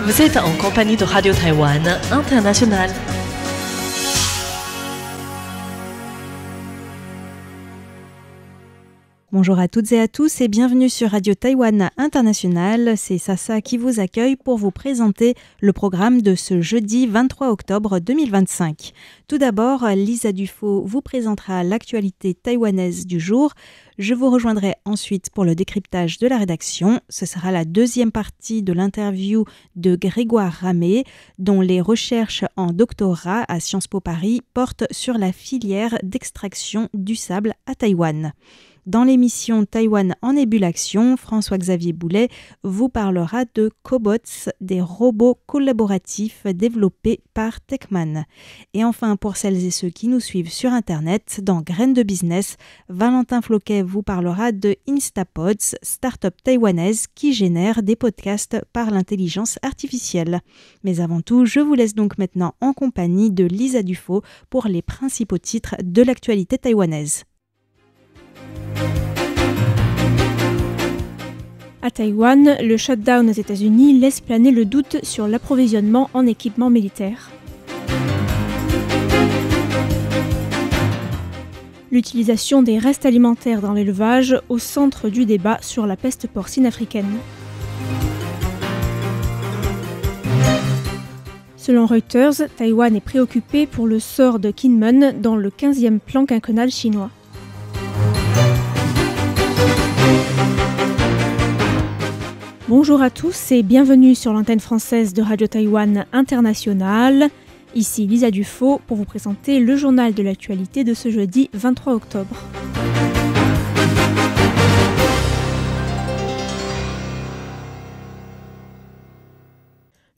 Vous êtes en compagnie de Radio Taïwan International. Bonjour à toutes et à tous et bienvenue sur Radio Taïwan International. C'est Sasa qui vous accueille pour vous présenter le programme de ce jeudi 23 octobre 2025. Tout d'abord, Lisa Dufaux vous présentera l'actualité taïwanaise du jour. Je vous rejoindrai ensuite pour le décryptage de la rédaction. Ce sera la deuxième partie de l'interview de Grégoire Ramé, dont les recherches en doctorat à Sciences Po Paris portent sur la filière d'extraction du sable à Taïwan. Dans l'émission Taïwan en ébullition, François-Xavier Boulet vous parlera de cobots, des robots collaboratifs développés par Techman. Et enfin, pour celles et ceux qui nous suivent sur Internet, dans Graines de Business, Valentin Floquet vous parlera de Instapods, start-up taïwanaise qui génère des podcasts par l'intelligence artificielle. Mais avant tout, je vous laisse donc maintenant en compagnie de Lisa Dufaux pour les principaux titres de l'actualité taïwanaise. À Taïwan, le shutdown aux États-Unis laisse planer le doute sur l'approvisionnement en équipement militaire. L'utilisation des restes alimentaires dans l'élevage au centre du débat sur la peste porcine africaine. Selon Reuters, Taïwan est préoccupé pour le sort de Kinmen dans le 15e plan quinquennal chinois. Bonjour à tous et bienvenue sur l'antenne française de Radio Taïwan International. Ici Lisa Dufaux pour vous présenter le journal de l'actualité de ce jeudi 23 octobre.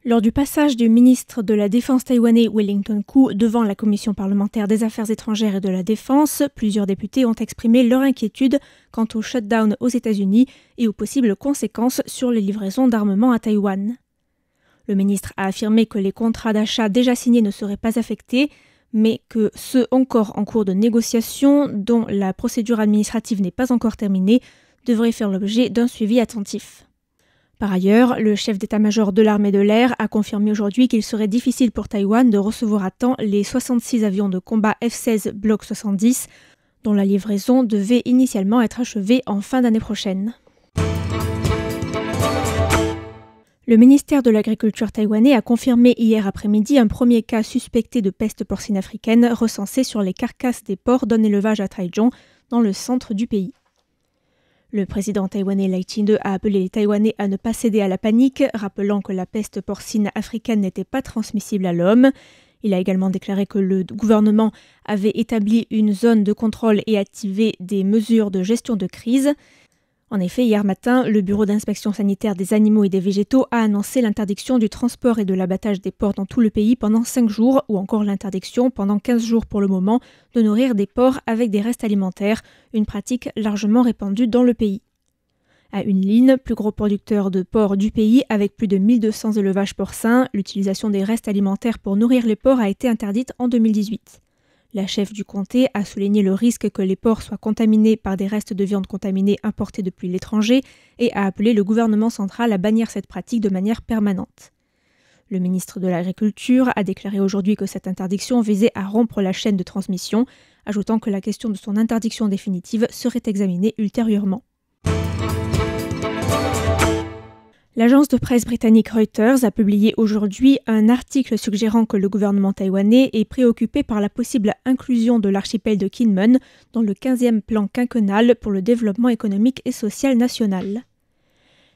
Lors du passage du ministre de la Défense taïwanais Wellington Koo devant la Commission parlementaire des Affaires étrangères et de la Défense, plusieurs députés ont exprimé leur inquiétude quant au shutdown aux États-Unis et aux possibles conséquences sur les livraisons d'armement à Taïwan. Le ministre a affirmé que les contrats d'achat déjà signés ne seraient pas affectés, mais que ceux encore en cours de négociation, dont la procédure administrative n'est pas encore terminée, devraient faire l'objet d'un suivi attentif. Par ailleurs, le chef d'état-major de l'armée de l'air a confirmé aujourd'hui qu'il serait difficile pour Taïwan de recevoir à temps les 66 avions de combat F-16 Block 70, dont la livraison devait initialement être achevée en fin d'année prochaine. Le ministère de l'Agriculture taïwanais a confirmé hier après-midi un premier cas suspecté de peste porcine africaine recensé sur les carcasses des porcs d'un élevage à Taichung, dans le centre du pays. Le président taïwanais Lai Ching-te a appelé les Taïwanais à ne pas céder à la panique, rappelant que la peste porcine africaine n'était pas transmissible à l'homme. Il a également déclaré que le gouvernement avait établi une zone de contrôle et activé des mesures de gestion de crise. En effet, hier matin, le Bureau d'inspection sanitaire des animaux et des végétaux a annoncé l'interdiction du transport et de l'abattage des porcs dans tout le pays pendant 5 jours, ou encore l'interdiction, pendant 15 jours pour le moment, de nourrir des porcs avec des restes alimentaires, une pratique largement répandue dans le pays. À Yunlin, plus gros producteur de porcs du pays, avec plus de 1200 élevages porcins, l'utilisation des restes alimentaires pour nourrir les porcs a été interdite en 2018. La chef du comté a souligné le risque que les porcs soient contaminés par des restes de viande contaminés importés depuis l'étranger et a appelé le gouvernement central à bannir cette pratique de manière permanente. Le ministre de l'Agriculture a déclaré aujourd'hui que cette interdiction visait à rompre la chaîne de transmission, ajoutant que la question de son interdiction définitive serait examinée ultérieurement. L'agence de presse britannique Reuters a publié aujourd'hui un article suggérant que le gouvernement taïwanais est préoccupé par la possible inclusion de l'archipel de Kinmen dans le 15e plan quinquennal pour le développement économique et social national.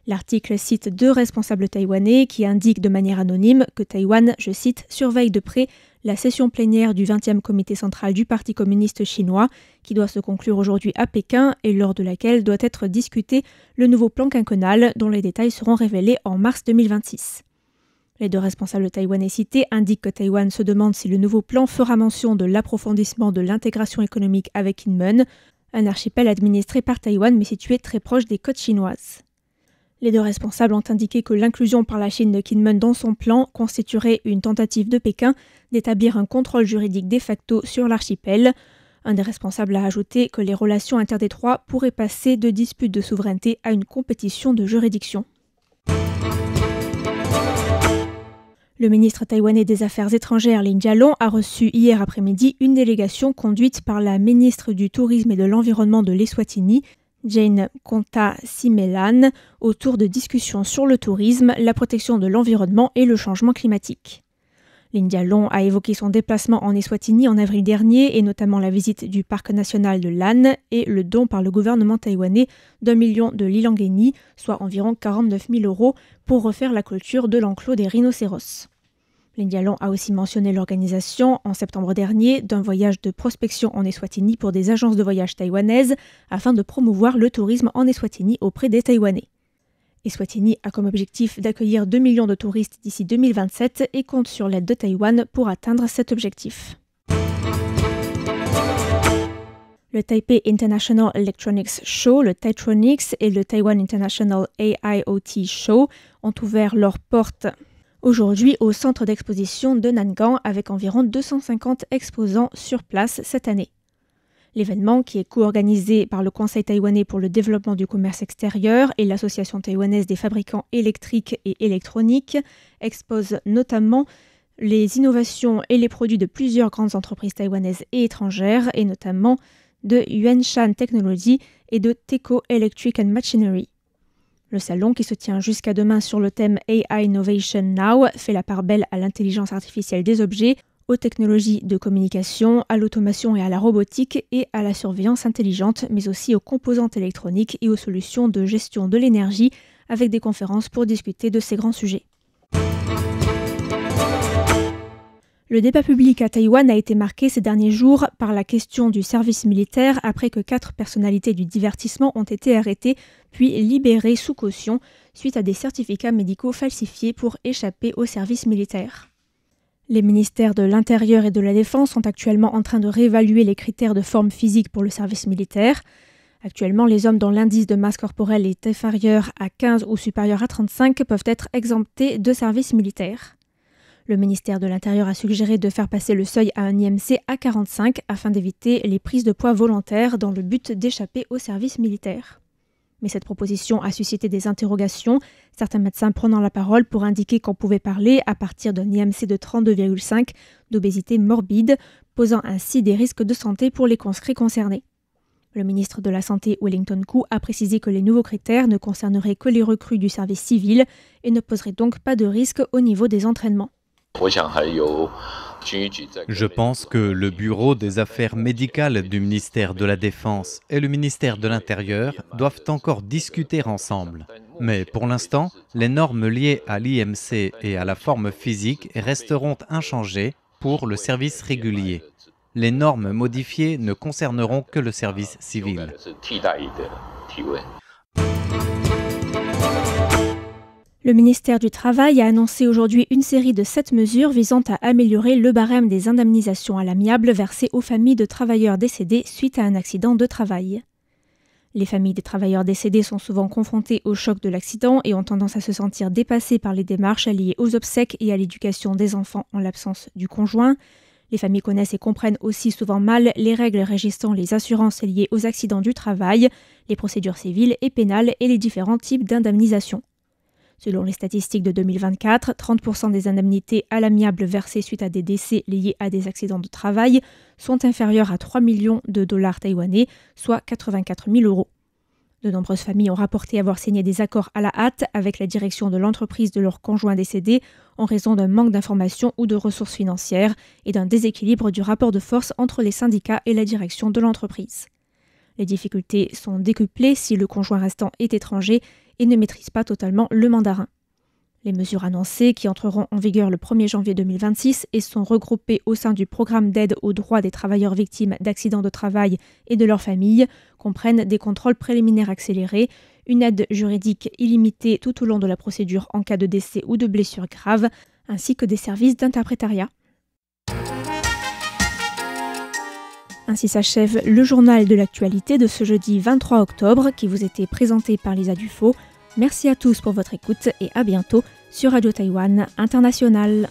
L'article cite 2 responsables taïwanais qui indiquent de manière anonyme que Taïwan, je cite, surveille de près la session plénière du 20e comité central du Parti communiste chinois, qui doit se conclure aujourd'hui à Pékin et lors de laquelle doit être discuté le nouveau plan quinquennal dont les détails seront révélés en mars 2026. Les 2 responsables taïwanais cités indiquent que Taïwan se demande si le nouveau plan fera mention de l'approfondissement de l'intégration économique avec Kinmen, un archipel administré par Taïwan mais situé très proche des côtes chinoises. Les 2 responsables ont indiqué que l'inclusion par la Chine de Kinmen dans son plan constituerait une tentative de Pékin d'établir un contrôle juridique de facto sur l'archipel. Un des responsables a ajouté que les relations interdétroits pourraient passer de disputes de souveraineté à une compétition de juridiction. Le ministre taïwanais des Affaires étrangères Lin Jialong a reçu hier après-midi une délégation conduite par la ministre du Tourisme et de l'Environnement de l'Eswatini, Jane Konta Simelan, autour de discussions sur le tourisme, la protection de l'environnement et le changement climatique. Lin Jialong a évoqué son déplacement en Eswatini en avril dernier et notamment la visite du parc national de Lan et le don par le gouvernement taïwanais d'1 million de lilangeni, soit environ 49 000 €, pour refaire la clôture de l'enclos des rhinocéros. Lin Jialong a aussi mentionné l'organisation, en septembre dernier, d'un voyage de prospection en Eswatini pour des agences de voyage taïwanaises afin de promouvoir le tourisme en Eswatini auprès des Taïwanais. Eswatini a comme objectif d'accueillir 2 millions de touristes d'ici 2027 et compte sur l'aide de Taïwan pour atteindre cet objectif. Le Taipei International Electronics Show, le Taitronics et le Taiwan International AIoT Show ont ouvert leurs portes aujourd'hui au centre d'exposition de Nangang avec environ 250 exposants sur place cette année. L'événement, qui est co-organisé par le Conseil taïwanais pour le développement du commerce extérieur et l'Association taïwanaise des fabricants électriques et électroniques, expose notamment les innovations et les produits de plusieurs grandes entreprises taïwanaises et étrangères, et notamment de Yuanshan Technology et de Teco Electric and Machinery. Le salon, qui se tient jusqu'à demain sur le thème AI Innovation Now, fait la part belle à l'intelligence artificielle des objets, aux technologies de communication, à l'automation et à la robotique et à la surveillance intelligente, mais aussi aux composantes électroniques et aux solutions de gestion de l'énergie, avec des conférences pour discuter de ces grands sujets. Le débat public à Taïwan a été marqué ces derniers jours par la question du service militaire après que 4 personnalités du divertissement ont été arrêtées puis libérées sous caution suite à des certificats médicaux falsifiés pour échapper au service militaire. Les ministères de l'Intérieur et de la Défense sont actuellement en train de réévaluer les critères de forme physique pour le service militaire. Actuellement, les hommes dont l'indice de masse corporelle est inférieur à 15 ou supérieur à 35 peuvent être exemptés de service militaire. Le ministère de l'Intérieur a suggéré de faire passer le seuil à un IMC à 45 afin d'éviter les prises de poids volontaires dans le but d'échapper au service militaire. Mais cette proposition a suscité des interrogations, certains médecins prenant la parole pour indiquer qu'on pouvait parler à partir d'un IMC de 32,5 d'obésité morbide, posant ainsi des risques de santé pour les conscrits concernés. Le ministre de la Santé Wellington Koo a précisé que les nouveaux critères ne concerneraient que les recrues du service civil et ne poseraient donc pas de risque au niveau des entraînements. Je pense que le Bureau des affaires médicales du ministère de la Défense et le ministère de l'Intérieur doivent encore discuter ensemble. Mais pour l'instant, les normes liées à l'IMC et à la forme physique resteront inchangées pour le service régulier. Les normes modifiées ne concerneront que le service civil. Le ministère du Travail a annoncé aujourd'hui une série de 7 mesures visant à améliorer le barème des indemnisations à l'amiable versées aux familles de travailleurs décédés suite à un accident de travail. Les familles des travailleurs décédés sont souvent confrontées au choc de l'accident et ont tendance à se sentir dépassées par les démarches liées aux obsèques et à l'éducation des enfants en l'absence du conjoint. Les familles connaissent et comprennent aussi souvent mal les règles régissant les assurances liées aux accidents du travail, les procédures civiles et pénales et les différents types d'indemnisation. Selon les statistiques de 2024, 30% des indemnités à l'amiable versées suite à des décès liés à des accidents de travail sont inférieures à 3 millions de dollars taïwanais, soit 84 000 €. De nombreuses familles ont rapporté avoir signé des accords à la hâte avec la direction de l'entreprise de leur conjoint décédé en raison d'un manque d'informations ou de ressources financières et d'un déséquilibre du rapport de force entre les syndicats et la direction de l'entreprise. Les difficultés sont décuplées si le conjoint restant est étranger et ne maîtrise pas totalement le mandarin. Les mesures annoncées, qui entreront en vigueur le 1er janvier 2026 et sont regroupées au sein du programme d'aide aux droits des travailleurs victimes d'accidents de travail et de leurs familles, comprennent des contrôles préliminaires accélérés, une aide juridique illimitée tout au long de la procédure en cas de décès ou de blessures graves, ainsi que des services d'interprétariat. Ainsi s'achève le journal de l'actualité de ce jeudi 23 octobre qui vous était présenté par Lisa Dufaux. Merci à tous pour votre écoute et à bientôt sur Radio Taïwan International.